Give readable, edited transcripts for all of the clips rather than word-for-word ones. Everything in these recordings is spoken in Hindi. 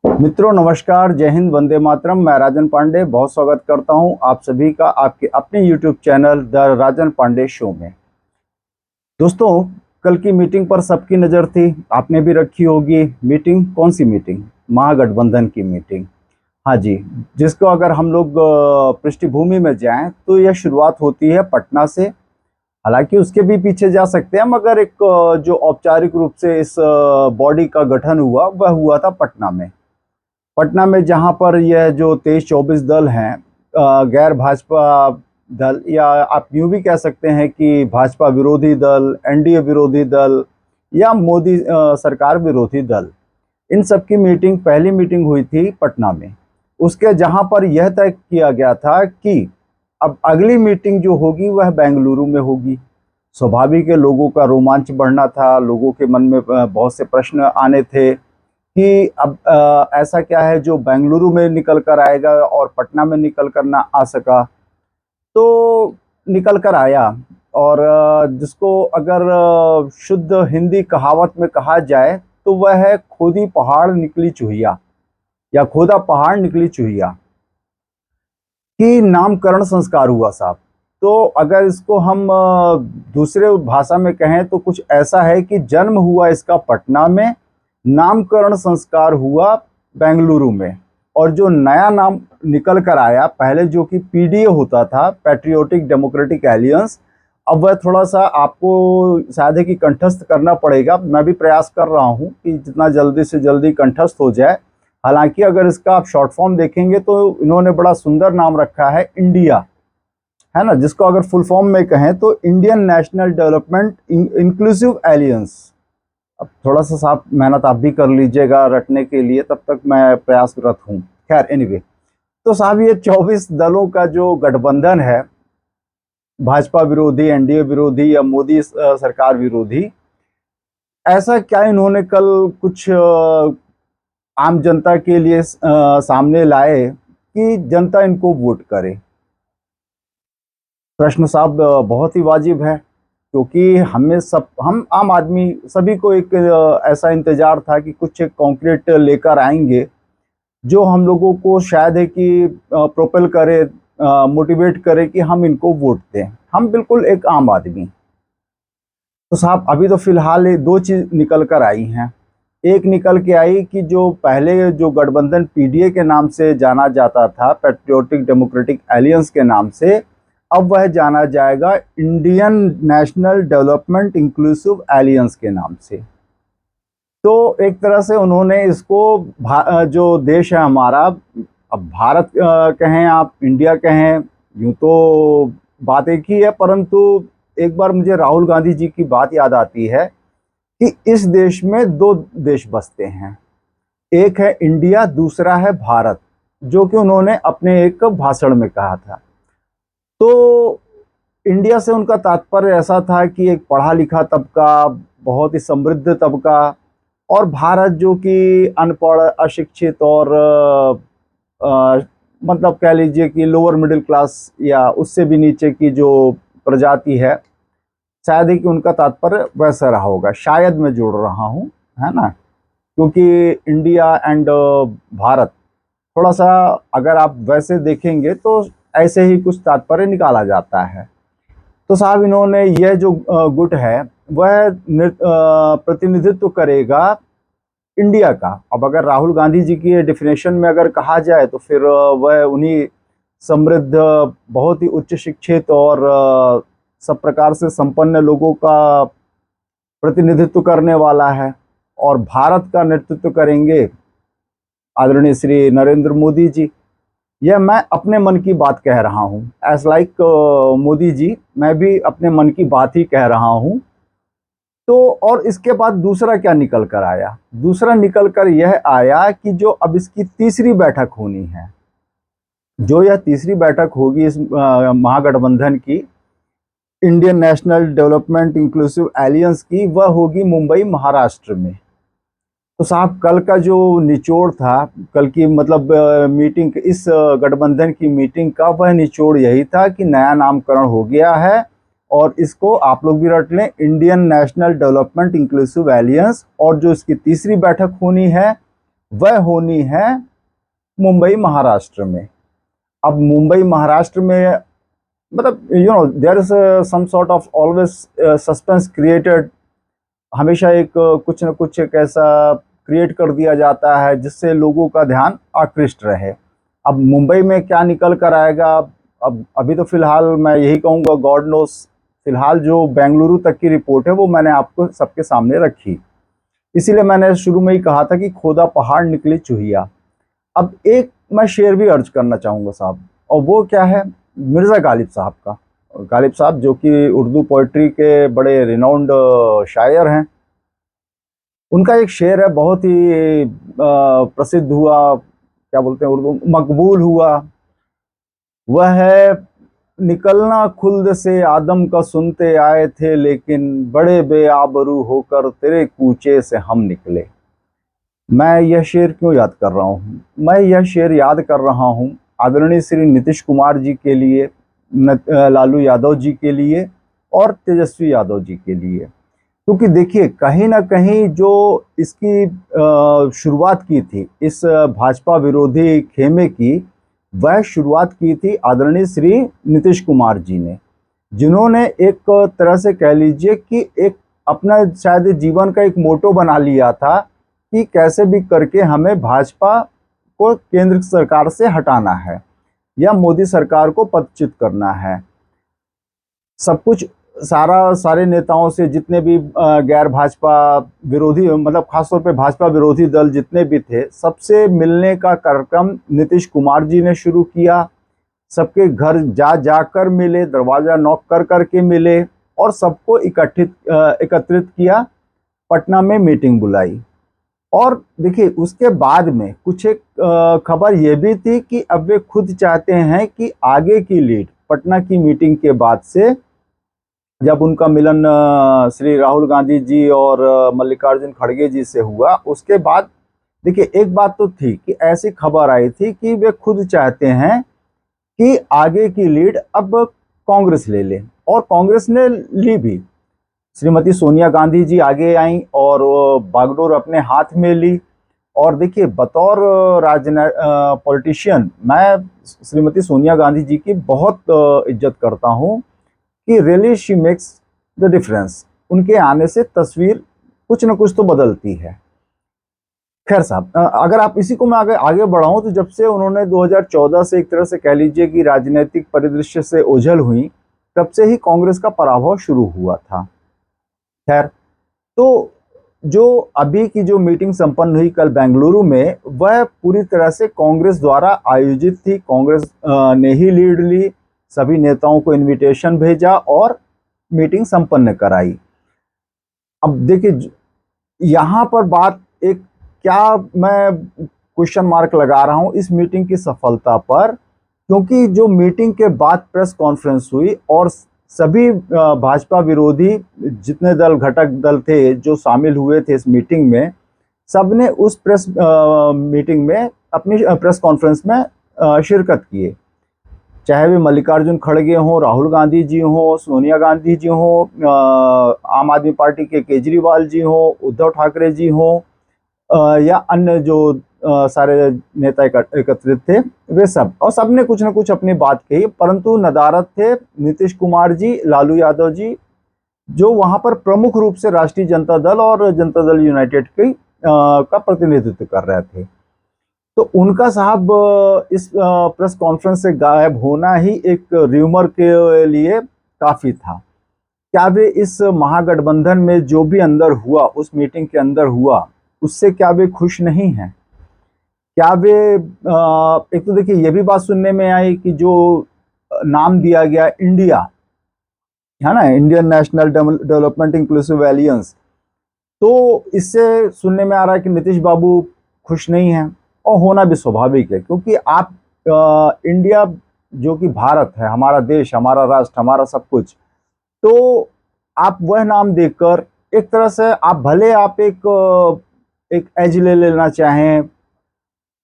मित्रों नमस्कार, जय हिंद, वंदे मातरम। मैं राजन पांडे बहुत स्वागत करता हूं आप सभी का आपके अपने YouTube channel the Rajan Pandey show में। दोस्तों, कल की मीटिंग पर सबकी नज़र थी, आपने भी रखी होगी। मीटिंग कौन सी मीटिंग? महागठबंधन की मीटिंग। हाँ जी, जिसको अगर हम लोग पृष्ठभूमि में जाएं तो यह शुरुआत होती है पटना से। हालांकि उसके भी पीछे जा सकते हैं, मगर एक जो औपचारिक रूप से इस बॉडी का गठन हुआ वह हुआ था पटना में। पटना में जहां पर यह जो 23-24 दल हैं, गैर भाजपा दल, या आप यूं भी कह सकते हैं कि भाजपा विरोधी दल, एनडीए विरोधी दल, या मोदी सरकार विरोधी दल, इन सब की मीटिंग, पहली मीटिंग हुई थी पटना में। उसके जहां पर यह तय किया गया था कि अब अगली मीटिंग जो होगी वह बेंगलुरु में होगी। स्वाभाविक है, लोगों का रोमांच बढ़ना था, लोगों के मन में बहुत से प्रश्न आने थे कि अब ऐसा क्या है जो बेंगलुरु में निकल कर आएगा और पटना में निकल कर ना आ सका। तो निकल कर आया, और जिसको अगर शुद्ध हिंदी कहावत में कहा जाए तो वह है खोदी पहाड़ निकली चुहिया, या खोदा पहाड़ निकली चुहिया की नामकरण संस्कार हुआ साहब। तो अगर इसको हम दूसरे भाषा में कहें तो कुछ ऐसा है कि जन्म हुआ इसका पटना में, नामकरण संस्कार हुआ बेंगलुरु में, और जो नया नाम निकल कर आया, पहले जो कि पीडीए होता था, पैट्रियोटिक डेमोक्रेटिक एलियंस, अब वह थोड़ा सा आपको शायद है कि कंठस्थ करना पड़ेगा। मैं भी प्रयास कर रहा हूं कि जितना जल्दी से जल्दी कंठस्थ हो जाए। हालांकि अगर इसका आप शॉर्ट फॉर्म देखेंगे तो इन्होंने बड़ा सुंदर नाम रखा है, इंडिया, है ना, जिसको अगर फुल फॉर्म में कहें तो Indian national development inclusive aliens. अब थोड़ा सा साफ मेहनत आप भी कर लीजिएगा रटने के लिए, तब तक मैं प्रयासरत हूँ। खैर एनीवे, तो साहब ये 24 दलों का जो गठबंधन है, भाजपा विरोधी, एनडीए विरोधी, या मोदी सरकार विरोधी, ऐसा क्या इन्होंने कल कुछ आम जनता के लिए सामने लाए कि जनता इनको वोट करे? प्रश्न साहब बहुत ही वाजिब है, क्योंकि हम आम आदमी सभी को एक ऐसा इंतजार था कि कुछ एक कॉन्क्रीट लेकर आएंगे जो हम लोगों को शायद है कि प्रोपेल करे, मोटिवेट करे कि हम इनको वोट दें। हम बिल्कुल एक आम आदमी। तो साहब अभी तो फिलहाल ये दो चीज निकल कर आई हैं। एक निकल के आई कि जो पहले जो गठबंधन पीडीए के नाम से जाना जाता था, पैट्रियोटिक डेमोक्रेटिक एलियंस के नाम से, अब वह जाना जाएगा Indian national development inclusive aliens के नाम से। तो एक तरह से उन्होंने इसको जो देश है हमारा, अब भारत कहें आप, इंडिया कहें, यूं तो बात एक ही है, परंतु एक बार मुझे राहुल गांधी जी की बात याद आती है कि इस देश में दो देश बसते हैं, एक है इंडिया, दूसरा है भारत, जो कि उन्होंने अपने एक भाषण में कहा था। तो इंडिया से उनका तात्पर्य ऐसा था कि एक पढ़ा लिखा तबका, बहुत ही समृद्ध तबका, और भारत जो कि अनपढ़, अशिक्षित और मतलब कह लीजिए कि लोअर मिडिल क्लास या उससे भी नीचे की जो प्रजाति है, शायद ही कि उनका तात्पर्य वैसा रहा होगा, शायद मैं जोड़ रहा हूँ, है ना, क्योंकि इंडिया एंड भारत, थोड़ा सा अगर आप वैसे देखेंगे तो ऐसे ही कुछ तात्पर्य निकाला जाता है। तो साहब इन्होंने यह जो गुट है वह प्रतिनिधित्व करेगा इंडिया का। अब अगर राहुल गांधी जी की डेफिनेशन में अगर कहा जाए तो फिर वह उन्हीं समृद्ध, बहुत ही उच्च शिक्षित और सब प्रकार से संपन्न लोगों का प्रतिनिधित्व करने वाला है, और भारत का नेतृत्व करेंगे आदरणीय श्री नरेंद्र मोदी जी। यह मैं अपने मन की बात कह रहा हूँ, एज लाइक मोदी जी, मैं भी अपने मन की बात ही कह रहा हूँ। तो और इसके बाद दूसरा क्या निकल कर आया? दूसरा निकल कर यह आया कि जो अब इसकी तीसरी बैठक होनी है, जो यह तीसरी बैठक होगी इस महागठबंधन की, Indian national development inclusive aliens की, वह होगी मुंबई, महाराष्ट्र में। तो साहब कल का जो निचोड़ था, कल की मतलब मीटिंग, इस गठबंधन की मीटिंग का वह निचोड़ यही था कि नया नामकरण हो गया है, और इसको आप लोग भी रट लें, Indian national development inclusive aliens, और जो इसकी तीसरी बैठक होनी है वह होनी है मुंबई महाराष्ट्र में। अब मुंबई महाराष्ट्र में मतलब there is some sort of always suspense created. हमेशा एक कुछ न कुछ एक ऐसा क्रिएट कर दिया जाता है जिससे लोगों का ध्यान आकृष्ट रहे। अब मुंबई में क्या निकल कर आएगा, अब अभी तो फिलहाल मैं यही कहूँगा गॉड नोस। फिलहाल जो बेंगलुरु तक की रिपोर्ट है वो मैंने आपको सबके सामने रखी, इसीलिए मैंने शुरू में ही कहा था कि खोदा पहाड़ निकली चूहिया। अब एक मैं शेर भी अर्ज करना चाहूँगा साहब, और वो क्या है, मिर्ज़ा गालिब साहब का। गालिब साहब जो कि उर्दू पोइट्री के बड़े रिनाउंड शायर हैं, उनका एक शेर है बहुत ही प्रसिद्ध हुआ, क्या बोलते हैं उर्दू, मकबूल हुआ। वह है, निकलना खुल्द से आदम का सुनते आए थे, लेकिन बड़े बेआबरू होकर तेरे कूचे से हम निकले। मैं यह शेर क्यों याद कर रहा हूँ? मैं यह शेर याद कर रहा हूँ आदरणीय श्री नीतीश कुमार जी के लिए, लालू यादव जी के लिए और तेजस्वी यादव जी के लिए। क्योंकि देखिए कहीं ना कहीं जो इसकी शुरुआत की थी इस भाजपा विरोधी खेमे की, वह शुरुआत की थी आदरणीय श्री नीतीश कुमार जी ने, जिन्होंने एक तरह से कह लीजिए कि एक अपना शायद जीवन का एक मोटो बना लिया था कि कैसे भी करके हमें भाजपा को केंद्र सरकार से हटाना है या मोदी सरकार को पदच्युत करना है। सब कुछ सारे नेताओं से, जितने भी गैर भाजपा विरोधी, मतलब खासतौर पे भाजपा विरोधी दल जितने भी थे, सबसे मिलने का कार्यक्रम नीतीश कुमार जी ने शुरू किया। सबके घर जा जाकर मिले, दरवाजा नॉक कर करके मिले और सबको एकत्रित किया, पटना में मीटिंग बुलाई। और देखिए उसके बाद में कुछ एक खबर ये भी थी कि अब वे खुद चाहते हैं कि आगे की लीड पटना की मीटिंग के बाद से, जब उनका मिलन श्री राहुल गांधी जी और मल्लिकार्जुन खड़गे जी से हुआ, उसके बाद देखिए एक बात तो थी कि ऐसी खबर आई थी कि वे खुद चाहते हैं कि आगे की लीड अब कांग्रेस ले ले, और कांग्रेस ने ली भी। श्रीमती सोनिया गांधी जी आगे आई और बागडोर अपने हाथ में ली। और देखिए बतौर पॉलिटिशियन मैं श्रीमती सोनिया गांधी जी की बहुत इज्जत करता हूँ कि really she makes the difference. उनके आने से तस्वीर कुछ न कुछ तो बदलती है। खैर साहब, अगर आप इसी को मैं आगे बढ़ाऊं तो जब से उन्होंने 2014 से एक तरह से कह लीजिए कि राजनीतिक परिदृश्य से ओझल हुई, तब से ही कांग्रेस का पराभव शुरू हुआ था। खैर, तो जो अभी की जो मीटिंग संपन्न हुई कल बेंगलुरु में, वह पूरी तरह से कांग्रेस द्वारा आयोजित थी। कांग्रेस ने ही लीड ली, सभी नेताओं को इनविटेशन भेजा और मीटिंग संपन्न कराई। अब देखिए यहाँ पर बात एक, क्या मैं क्वेश्चन मार्क लगा रहा हूँ इस मीटिंग की सफलता पर, क्योंकि जो मीटिंग के बाद प्रेस कॉन्फ्रेंस हुई और सभी भाजपा विरोधी जितने दल घटक दल थे जो शामिल हुए थे इस मीटिंग में, सबने उस प्रेस मीटिंग में अपनी प्रेस कॉन्फ्रेंस में शिरकत किए। चाहे वे मल्लिकार्जुन खड़गे हों, राहुल गांधी जी हों, सोनिया गांधी जी हों, आम आदमी पार्टी के केजरीवाल जी हों, उद्धव ठाकरे जी हों, या अन्य जो सारे नेता एकत्रित थे, वे सब, और सबने कुछ न कुछ अपनी बात कही। परंतु नदारद थे नीतीश कुमार जी, लालू यादव जी, जो वहां पर प्रमुख रूप से राष्ट्रीय जनता दल और जनता दल यूनाइटेड की का प्रतिनिधित्व कर रहे थे। तो उनका साहब इस प्रेस कॉन्फ्रेंस से गायब होना ही एक र्यूमर के लिए काफी था। क्या वे इस महागठबंधन में जो भी अंदर हुआ, उस मीटिंग के अंदर हुआ, उससे क्या वे खुश नहीं हैं? क्या वे एक तो देखिए ये भी बात सुनने में आई कि जो नाम दिया गया इंडिया, है ना, Indian national development inclusive aliens, तो इससे सुनने में आ रहा है कि नीतीश बाबू खुश नहीं हैं, और होना भी स्वाभाविक है, क्योंकि आप इंडिया जो कि भारत है, हमारा देश, हमारा राष्ट्र, हमारा सब कुछ, तो आप वह नाम देकर एक तरह से आप भले आप एक एज ले लेना चाहें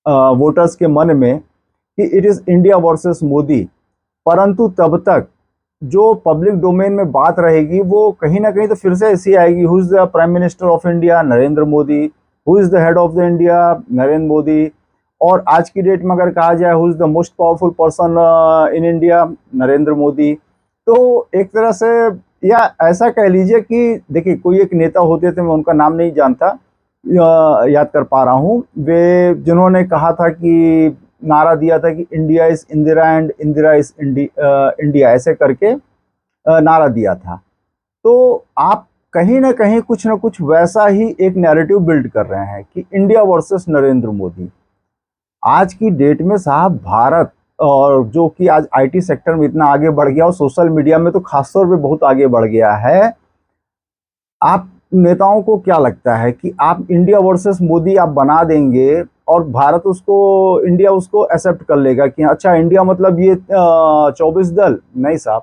वोटर्स के मन में कि it is India versus Modi, परंतु तब तक जो पब्लिक डोमेन में बात रहेगी वो कहीं ना कहीं तो फिर से ऐसी आएगी, who is the prime minister of India, Narendra Modi, who is the head of the India? Narendra Modi. और आज की डेट में अगर कहा जाए who is the most powerful person in India? Narendra Modi. तो एक तरह से, या ऐसा कह लीजिए कि देखिए कोई एक नेता होते थे, मैं उनका नाम नहीं जानता, याद कर पा रहा हूँ, वे जिन्होंने कहा था कि नारा दिया था कि India is Indira and Indira is India, ऐसे करके नारा दिया था। तो आप कहीं ना कहीं कुछ ना कुछ वैसा ही एक नैरेटिव बिल्ड कर रहे हैं कि इंडिया वर्सेस नरेंद्र मोदी। आज की डेट में साहब भारत, और जो कि आज आईटी सेक्टर में इतना आगे बढ़ गया और सोशल मीडिया में तो खासतौर पे बहुत आगे बढ़ गया है, आप नेताओं को क्या लगता है कि आप इंडिया वर्सेस मोदी आप बना देंगे और भारत उसको, इंडिया उसको एक्सेप्ट कर लेगा कि अच्छा इंडिया मतलब ये 24 दल? नहीं साहब।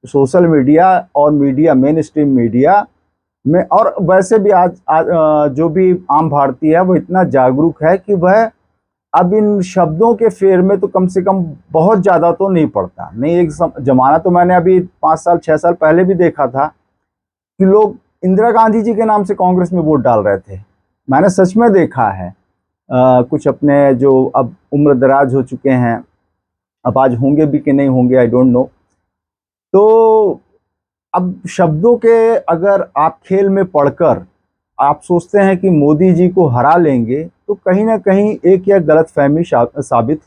सोशल मीडिया और मीडिया, मेन स्ट्रीम मीडिया में, और वैसे भी आज जो भी आम भारतीय है वो इतना जागरूक है कि वह अब इन शब्दों के फेर में तो कम से कम बहुत ज्यादा तो नहीं पड़ता। नहीं, एक जमाना तो मैंने अभी 5 साल 6 साल पहले भी देखा था कि लोग इंदिरा गांधी जी के नाम से कांग्रेस में वोट डाल रहे थे। मैंने सच में देखा है। कुछ अपने जो अब उम्र दराज हो चुके हैं, अब आज होंगे भी कि नहीं होंगे, आई डोंट नो। तो अब शब्दों के अगर आप खेल में पढ़कर आप सोचते हैं कि मोदी जी को हरा लेंगे, तो कहीं ना कहीं एक या गलतफहमी साबित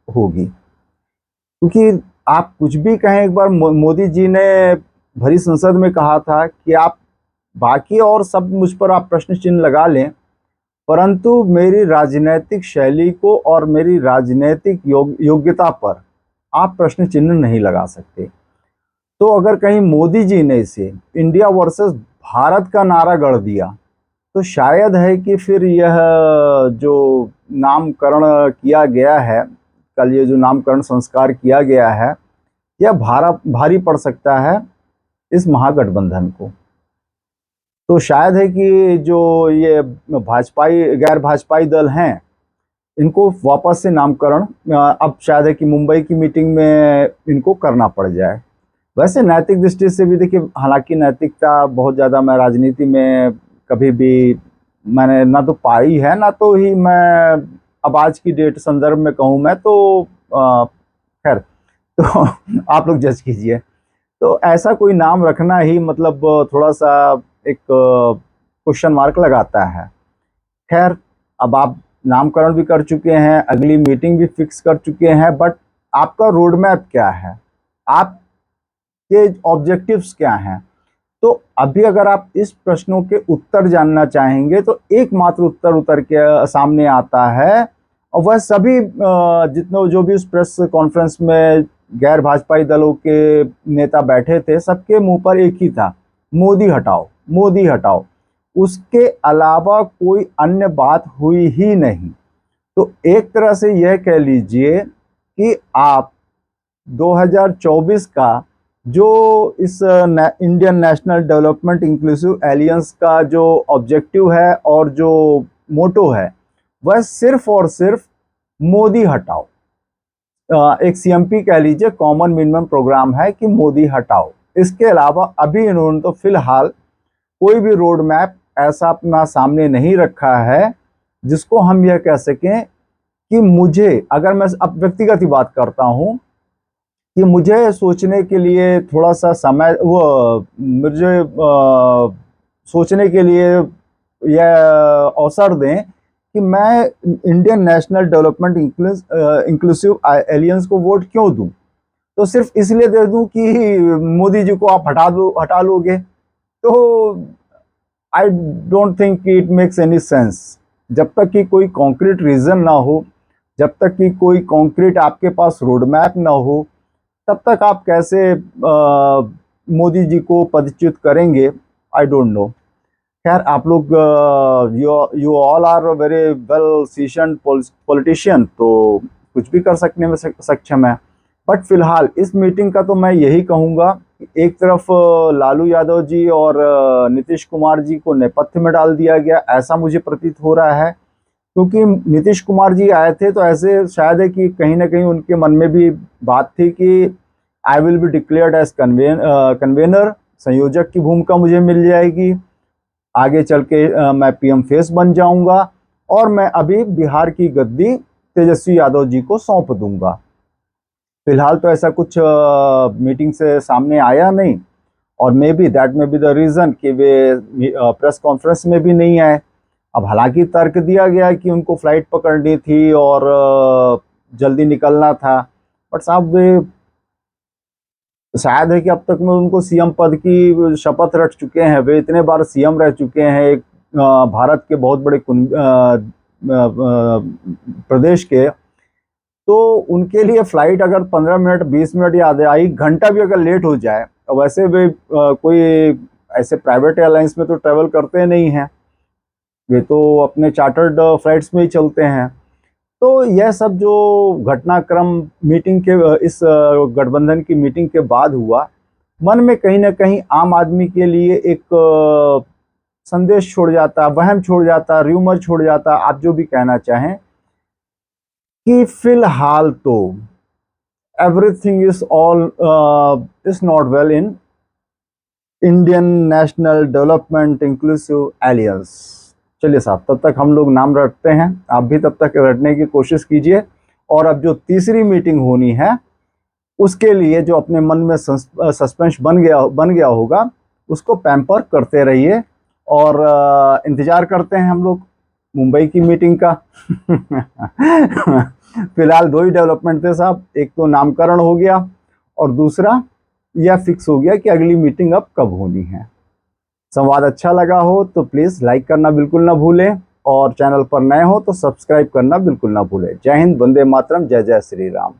होगी। क्योंकि आप कुछ भी कहें, एक बार मोदी जी ने भरी संसद में कहा था कि आप बाकी और सब मुझ पर आप प्रश्न चिन्ह लगा लें, परंतु मेरी राजनीतिक शैली को और मेरी राजनीतिक योग्यता पर आप प्रश्न चिन्ह नहीं लगा सकते। तो अगर कहीं मोदी जी ने इसे इंडिया वर्सेस भारत का नारा गढ़ दिया, तो शायद है कि फिर यह जो नामकरण किया गया है, कल ये जो नामकरण संस्कार किया गया है, यह भारी पड़ सकता है इस महागठबंधन को। तो शायद है कि जो ये भाजपाई गैर भाजपाई दल हैं, इनको वापस से नामकरण अब शायद है कि मुंबई की मीटिंग में इनको करना पड़ जाए। वैसे नैतिक दृष्टि से भी देखिए, हालांकि नैतिकता बहुत ज़्यादा मैं राजनीति में कभी भी मैंने ना तो पाई है, ना तो ही मैं अब आज की डेट संदर्भ में कहूँ मैं तो खैर, तो आप लोग जज कीजिए। तो ऐसा कोई नाम रखना ही मतलब थोड़ा सा एक क्वेश्चन मार्क लगाता है। खैर, अब आप नामकरण भी कर चुके हैं, अगली मीटिंग भी फिक्स कर चुके हैं, बट आपका रोड मैप क्या है, आपके ऑब्जेक्टिव्स क्या हैं? तो अभी अगर आप इस प्रश्नों के उत्तर जानना चाहेंगे, तो एकमात्र उत्तर उतर के सामने आता है, और वह सभी जितने जो भी उस प्रेस कॉन्फ्रेंस में गैर भाजपाई दलों के नेता बैठे थे, सबके मुंह पर एक ही था, मोदी हटाओ, मोदी हटाओ। उसके अलावा कोई अन्य बात हुई ही नहीं। तो एक तरह से यह कह लीजिए कि आप 2024 का जो इस Indian national development inclusive aliens का जो ऑब्जेक्टिव है और जो मोटो है, वह सिर्फ और सिर्फ मोदी हटाओ, एक सीएमपी कह लीजिए, कॉमन मिनिमम प्रोग्राम है कि मोदी हटाओ। इसके अलावा अभी इन्होंने तो फिलहाल कोई भी रोड मैप ऐसा अपना सामने नहीं रखा है जिसको हम यह कह सकें कि मुझे, अगर मैं अब व्यक्तिगत ही बात करता हूं, कि मुझे सोचने के लिए थोड़ा सा समय, वो मुझे सोचने के लिए यह अवसर दें कि मैं Indian national development inclusive aliens को वोट क्यों दूं। तो सिर्फ इसलिए दे दूं कि मोदी जी को आप हटा लोगे, तो I don't think it makes any sense. जब तक कि कोई कॉन्क्रीट रीजन ना हो, जब तक कि कोई कॉन्क्रीट आपके पास रोड मैप ना हो, तब तक आप कैसे मोदी जी को पदच्युत करेंगे, आई डोंट नो। खैर, आप लोग you all are very well seasoned politician, तो कुछ भी कर सकने में सक्षम है। बट फिलहाल इस मीटिंग का तो मैं यही कहूँगा कि एक तरफ लालू यादव जी और नीतीश कुमार जी को नेपथ्य में डाल दिया गया, ऐसा मुझे प्रतीत हो रहा है। क्योंकि नीतीश कुमार जी आए थे तो ऐसे शायद है कि कहीं ना कहीं उनके मन में भी बात थी कि I will be declared as convener, संयोजक की भूमिका मुझे मिल जाएगी, आगे चल के मैं पीएम फेस बन जाऊंगा, और मैं अभी बिहार की गद्दी तेजस्वी यादव जी को सौंप दूंगा। फिलहाल तो ऐसा कुछ मीटिंग से सामने आया नहीं, और may be that may be the reason कि वे प्रेस कॉन्फ्रेंस में भी नहीं आए। अब हालांकि तर्क दिया गया कि उनको फ्लाइट पकड़नी थी और जल्दी निकलना था, बट साहब वे शायद है कि अब तक में उनको सीएम पद की शपथ रट चुके हैं, वे इतने बार सीएम रह चुके हैं एक भारत के बहुत बड़े प्रदेश के, तो उनके लिए फ्लाइट अगर 15 मिनट 20 मिनट या आधे एक घंटा भी अगर लेट हो जाए, तो वैसे वे कोई ऐसे प्राइवेट एयरलाइंस में तो ट्रेवल करते नहीं हैं, वे तो अपने चार्टर्ड फ्लाइट्स में ही चलते हैं। तो यह सब जो घटनाक्रम मीटिंग के इस गठबंधन की मीटिंग के बाद हुआ, मन में कहीं ना कहीं आम आदमी के लिए एक संदेश छोड़ जाता, वहम छोड़ जाता, र्यूमर छोड़ जाता, आप जो भी कहना चाहें, कि फिलहाल तो everything is not well in Indian national development inclusive aliens. चलिए साहब, तब तक हम लोग नाम रटते हैं, आप भी तब तक रटने की कोशिश कीजिए, और अब जो तीसरी मीटिंग होनी है उसके लिए जो अपने मन में सस्पेंस बन गया होगा, उसको पैम्पर करते रहिए, और इंतजार करते हैं हम लोग मुंबई की मीटिंग का। फिलहाल दो ही डेवलपमेंट थे साहब, एक तो नामकरण हो गया, और दूसरा यह फिक्स हो गया कि अगली मीटिंग अब कब होनी है। संवाद अच्छा लगा हो तो प्लीज़ लाइक करना बिल्कुल ना भूलें, और चैनल पर नए हो तो सब्सक्राइब करना बिल्कुल ना भूलें। जय हिंद, वंदे मातरम, जय जय श्री राम।